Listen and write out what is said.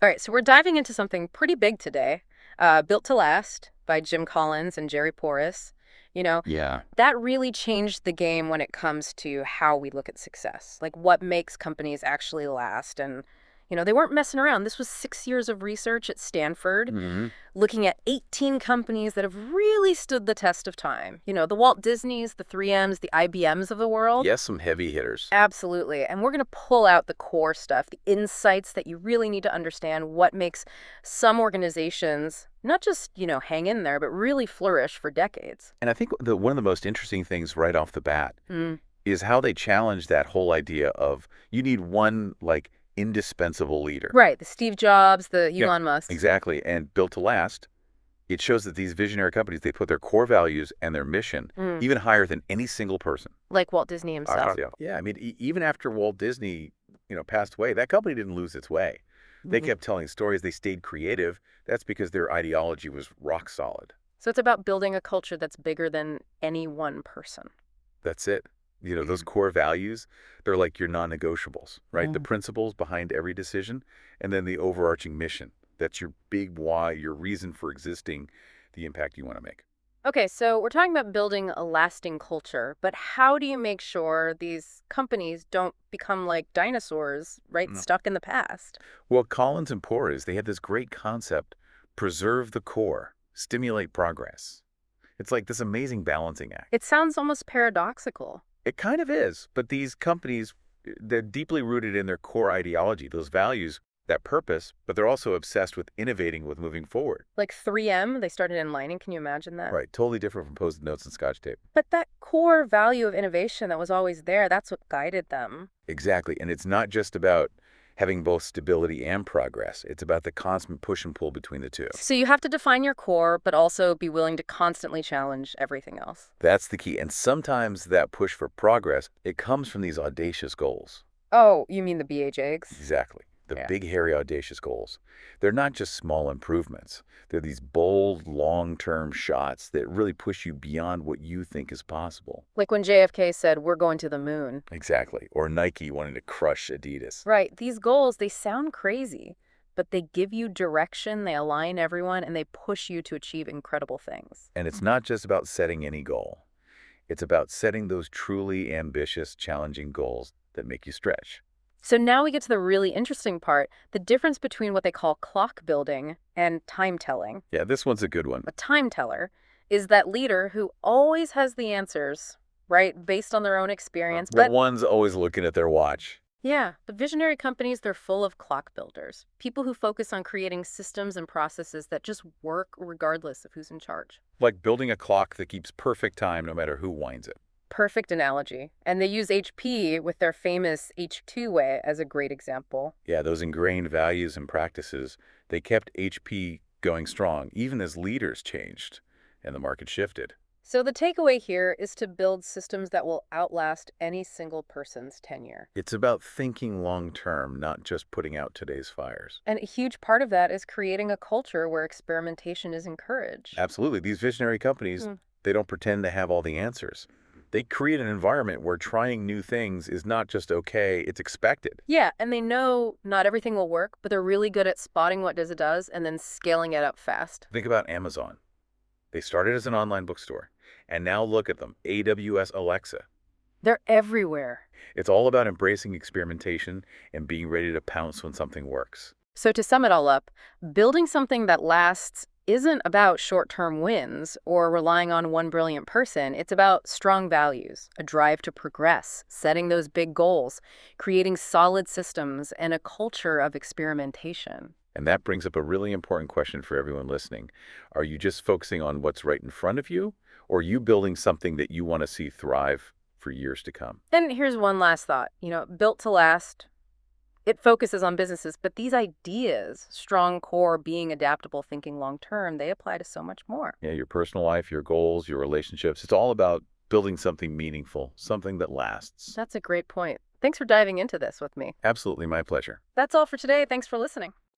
All right, so we're diving into something pretty big today. Built to Last by Jim Collins and Jerry Porras. You know, Yeah. that really changed the game when it comes to how we look at success, like what makes companies actually last. And, they weren't messing around. This was 6 years of research at Stanford, hmm looking at 18 companies that have really stood the test of time. The Walt Disneys, the 3Ms, the IBMs of the world. Yes, some heavy hitters. Absolutely. And we're going to pull out the core stuff, the insights that you really need to understand what makes some organizations not just, hang in there, but really flourish for decades. And I think one of the most interesting things right off the bat Mm. is how they challenge that whole idea of you need one, like, indispensable leader. Right. The Steve Jobs, the Yeah, Elon Musk. exactly. And built to last, it shows that these visionary companies, they put their core values and their mission Mm. even higher than any single person. Like Walt Disney himself. Yeah, I mean, even after Walt Disney, passed away, that company didn't lose its way. They Mhm. kept telling stories. They stayed creative. That's because their ideology was rock solid. So it's about building a culture that's bigger than any one person. That's it. Those core values, they're like your non-negotiables, right? The Mm. principles behind every decision, and then the overarching mission. That's your big why, your reason for existing, the impact you want to make. Okay, so we're talking about building a lasting culture, but how do you make sure these companies don't become like dinosaurs, right, Mm. stuck in the past? Well, Collins and Porras, they had this great concept, preserve the core, stimulate progress. It's like this amazing balancing act. It sounds almost paradoxical. It kind of is, but these companies, they're deeply rooted in their core ideology, those values, that purpose, but they're also obsessed with innovating, with moving forward. Like 3M, they started in lining. Can you imagine that? Right, totally different from Post-it notes and Scotch tape. But that core value of innovation that was always there, that's what guided them. Exactly, and it's not just about having both stability and progress. It's about the constant push and pull between the two. So you have to define your core, but also be willing to constantly challenge everything else. That's the key, and sometimes that push for progress, it comes from these audacious goals. Oh, you mean the BHAGs? Exactly. The Yeah. big, hairy, audacious goals. They're not just small improvements. They're these bold, long-term shots that really push you beyond what you think is possible. Like when JFK said, we're going to the moon. Exactly. Or Nike wanting to crush Adidas. Right. These goals, they sound crazy, but they give you direction, they align everyone, and they push you to achieve incredible things. And it's not just about setting any goal. It's about setting those truly ambitious, challenging goals that make you stretch. So now we get to the really interesting part, the difference between what they call clock building and time telling. Yeah, this one's a good one. A time teller is that leader who always has the answers, right, based on their own experience. The But one's always looking at their watch. yeah, the visionary companies, they're full of clock builders, people who focus on creating systems and processes that just work regardless of who's in charge. Like building a clock that keeps perfect time no matter who winds it. Perfect analogy. And they use HP with their famous H2 way as a great example. Yeah, those ingrained values and practices, they kept HP going strong, even as leaders changed and the market shifted. So the takeaway here is to build systems that will outlast any single person's tenure. It's about thinking long term, not just putting out today's fires. And a huge part of that is creating a culture where experimentation is encouraged. Absolutely. These visionary companies, Hmm. they don't pretend to have all the answers. They create an environment where trying new things is not just okay, it's expected. Yeah, and they know not everything will work, but they're really good at spotting what it does and then scaling it up fast. Think about Amazon. They started as an online bookstore, and now look at them, AWS Alexa. They're everywhere. It's all about embracing experimentation and being ready to pounce when something works. So to sum it all up, building something that lasts isn't about short-term wins or relying on one brilliant person. It's about strong values, a drive to progress, setting those big goals, creating solid systems, and a culture of experimentation. And that brings up a really important question for everyone listening. Are you just focusing on what's right in front of you, or are you building something that you want to see thrive for years to come? And here's one last thought. Built to last, it focuses on businesses, but these ideas, strong core, being adaptable, thinking long term, they apply to so much more. Yeah, your personal life, your goals, your relationships, it's all about building something meaningful, something that lasts. That's a great point. Thanks for diving into this with me. Absolutely my pleasure. That's all for today. Thanks for listening.